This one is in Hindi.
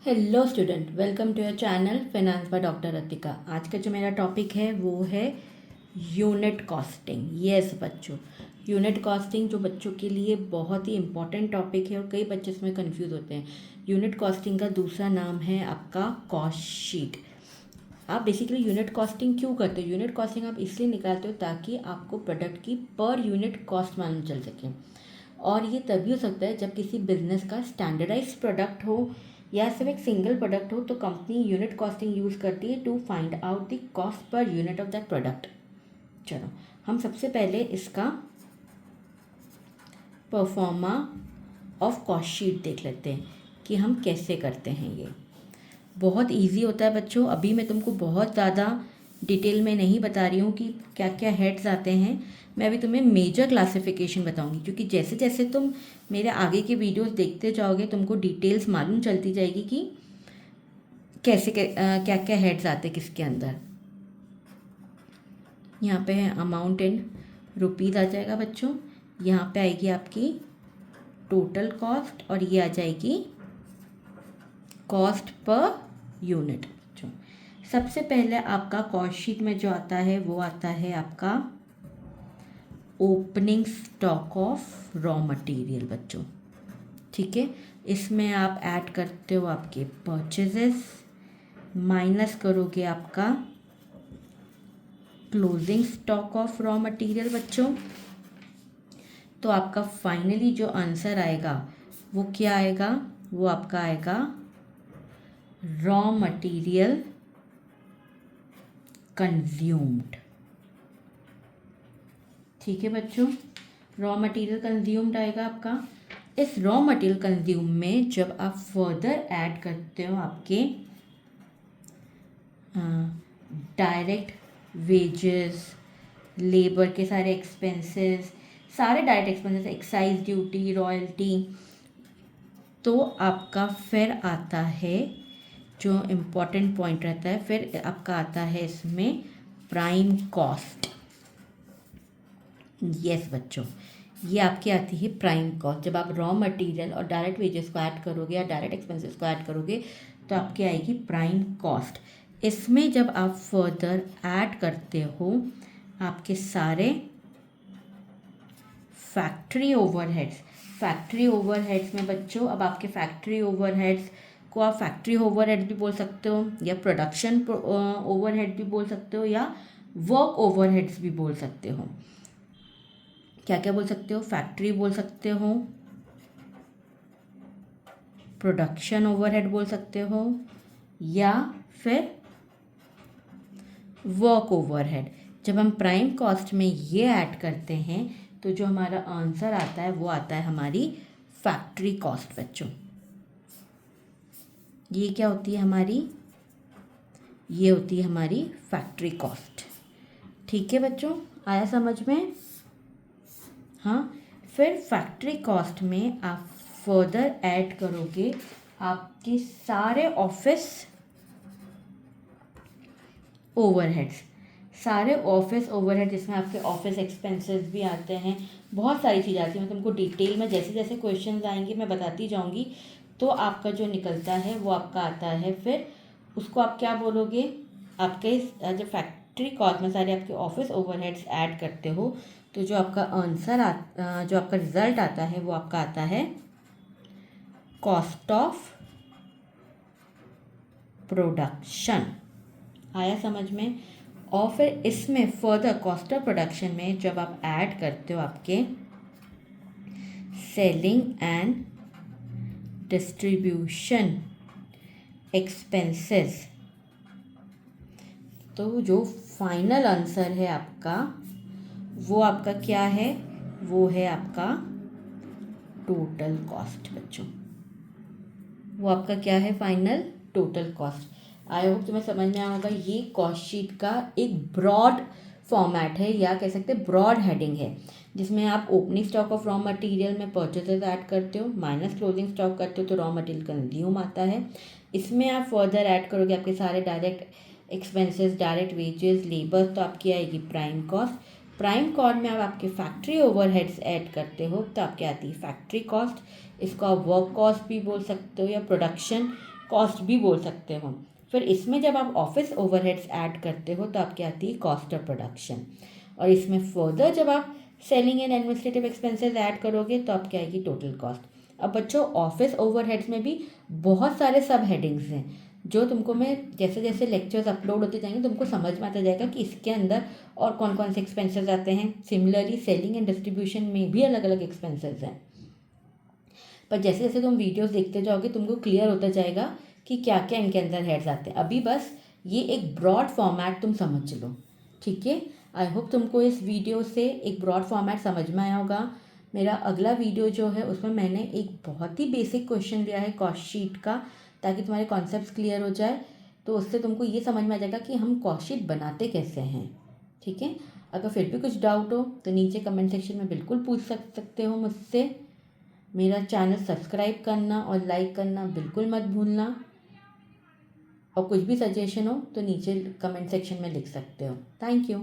Hello student, welcome to your channel finance by doctor Ratika. आज का जो मेरा टॉपिक है वो है यूनिट कॉस्टिंग। यस बच्चों, यूनिट कॉस्टिंग जो बच्चों के लिए बहुत ही इम्पॉर्टेंट टॉपिक है और कई बच्चे इसमें कंफ्यूज होते हैं। यूनिट कॉस्टिंग का दूसरा नाम है आपका कॉस्ट शीट। आप बेसिकली यूनिट कॉस्टिंग क्यों करते हो? यूनिट कॉस्टिंग आप इसलिए निकालते हो ताकि आपको प्रोडक्ट की पर यूनिट कॉस्ट मालूम चल सके। और ये तभी हो सकता है जब किसी बिजनेस का स्टैंडर्डाइज प्रोडक्ट हो या सिर्फ एक सिंगल प्रोडक्ट हो, तो कंपनी यूनिट कॉस्टिंग यूज़ करती है to find out the cost per unit of that product. चलो हम सबसे पहले इसका परफॉर्मा ऑफ कॉस्ट शीट देख लेते हैं कि हम कैसे करते हैं। ये बहुत इजी होता है बच्चों। अभी मैं तुमको बहुत ज़्यादा डिटेल में नहीं बता रही हूँ कि क्या क्या हेड्स आते हैं। मैं अभी तुम्हें मेजर क्लासिफिकेशन बताऊंगी, क्योंकि जैसे जैसे तुम मेरे आगे के वीडियोस देखते जाओगे तुमको डिटेल्स मालूम चलती जाएगी कि कैसे क्या क्या हेड्स आते हैं किसके अंदर। यहाँ पे है अमाउंट इन रुपीज़ आ जाएगा बच्चों। यहाँ पे आएगी आपकी टोटल कॉस्ट और ये आ जाएगी कॉस्ट पर यूनिट। बच्चों सबसे पहले आपका कॉस्ट शीट में जो आता है वो आता है आपका opening stock of raw material. बच्चों ठीक है, इसमें आप ऐड करते हो आपके परचेजेस, माइनस करोगे आपका closing stock of raw material. बच्चों तो आपका फाइनली जो आंसर आएगा वो क्या आएगा? वो आपका आएगा रॉ मटेरियल कंज्यूम्ड। ठीक है बच्चों, रॉ मटेरियल कंज्यूम्ड आएगा आपका। इस रॉ मटेरियल कंज्यूम में जब आप फर्दर ऐड करते हो आपके डायरेक्ट वेजेस, लेबर के सारे एक्सपेंसेस, सारे direct expenses, excise duty, royalty, तो आपका फिर आता है जो इम्पोर्टेंट पॉइंट रहता है, फिर आपका आता है इसमें प्राइम कॉस्ट। यस बच्चों, ये आपकी आती है प्राइम कॉस्ट। जब आप रॉ मटेरियल और डायरेक्ट वेजेस को ऐड करोगे या डायरेक्ट एक्सपेंसेस को ऐड करोगे तो आपकी आएगी प्राइम कॉस्ट। इसमें जब आप फर्दर ऐड करते हो आपके सारे फैक्ट्री ओवरहेड्स। फैक्ट्री ओवरहेड्स में बच्चों, अब आपके फैक्ट्री ओवरहेड्स को आप फैक्ट्री ओवरहेड भी बोल सकते हो या प्रोडक्शन ओवरहेड भी बोल सकते हो या वर्क ओवरहेड्स भी बोल सकते हो। क्या क्या बोल सकते हो? फैक्ट्री बोल सकते हो, प्रोडक्शन ओवरहेड बोल सकते हो या फिर वर्क ओवरहेड। जब हम प्राइम कॉस्ट में ये ऐड करते हैं तो जो हमारा आंसर आता है वो आता है हमारी फैक्ट्री कॉस्ट। बच्चों ये क्या होती है हमारी? ये होती है हमारी फैक्ट्री कॉस्ट। ठीक है बच्चों, आया समझ में? हाँ, फिर फैक्ट्री कॉस्ट में आप फर्दर ऐड करोगे आपके सारे ऑफिस ओवरहेड्स। सारे ऑफिस ओवरहेड जिसमें आपके ऑफिस एक्सपेंसेस भी आते हैं, बहुत सारी चीज़ आती है। मैं तुमको डिटेल में जैसे जैसे क्वेश्चंस आएंगे मैं बताती जाऊंगी। तो आपका जो निकलता है वो आपका आता है, फिर उसको आप क्या बोलोगे? आपके जो फैक्ट्री कॉस्ट में सारे आपके ऑफिस ओवरहेड्स ऐड करते हो तो जो आपका आंसर जो आपका रिजल्ट आता है वो आपका आता है कॉस्ट ऑफ प्रोडक्शन। आया समझ में? और फिर इसमें फर्दर कॉस्ट ऑफ प्रोडक्शन में जब आप ऐड करते हो आपके सेलिंग एंड डिस्ट्रीब्यूशन एक्सपेंसेस, तो जो फाइनल आंसर है आपका वो आपका क्या है? वो है आपका टोटल कॉस्ट। बच्चों वो आपका क्या है? Final total cost. I hope तुम्हें समझ में आया होगा। ये कॉस्ट शीट का एक ब्रॉड फॉर्मेट है या कह सकते हैं ब्रॉड हेडिंग है, जिसमें आप opening stock of raw material में परचेजेस ऐड करते हो, माइनस क्लोजिंग स्टॉक करते हो तो रॉ मटेरियल कंज्यूम आता है। इसमें आप फर्दर ऐड करोगे आपके सारे direct expenses, direct wages, labour, तो आपकी आएगी प्राइम कॉस्ट। प्राइम कॉस्ट में आप आपके फैक्ट्री ओवरहेड्स ऐड करते हो तो आपकी आती है फैक्ट्री कॉस्ट। इसको आप वर्क कॉस्ट भी बोल सकते हो या प्रोडक्शन कॉस्ट भी बोल सकते हो। फिर इसमें जब आप ऑफिस ओवरहेड्स ऐड करते हो तो आपकी आती है कॉस्ट ऑफ प्रोडक्शन, और इसमें फर्दर जब आप selling and administrative expenses add करोगे तो आपकी आएगी टोटल कॉस्ट। अब बच्चों ऑफिस ओवरहेड्स में भी बहुत सारे सब हेडिंग्स हैं, जो तुमको मैं जैसे जैसे लेक्चर्स अपलोड होते जाएंगे तुमको समझ में आता जाएगा कि इसके अंदर और कौन कौन से एक्सपेंसेस आते हैं। सिमिलरली सेलिंग एंड डिस्ट्रीब्यूशन में भी अलग अलग एक्सपेंसेस हैं, पर जैसे जैसे तुम वीडियोस देखते जाओगे तुमको क्लियर होता जाएगा कि क्या क्या इनके अंदर हेड्स आते हैं। अभी बस ये एक ब्रॉड फॉर्मेट तुम समझ लो, ठीक है। आई होप तुमको इस वीडियो से एक ब्रॉड फॉर्मेट समझ में आया होगा। मेरा अगला वीडियो जो है उसमें मैंने एक बहुत ही बेसिक क्वेश्चन दिया है कॉस्ट शीट का, ताकि तुम्हारे कॉन्सेप्ट्स क्लियर हो जाए। तो उससे तुमको ये समझ में आ जाएगा कि हम कॉस्ट शीट बनाते कैसे हैं, ठीक है। अगर फिर भी कुछ डाउट हो तो नीचे कमेंट सेक्शन में बिल्कुल पूछ सकते हो मुझसे। मेरा चैनल सब्सक्राइब करना और लाइक करना बिल्कुल मत भूलना, और कुछ भी सजेशन हो तो नीचे कमेंट सेक्शन में लिख सकते हो। Thank you.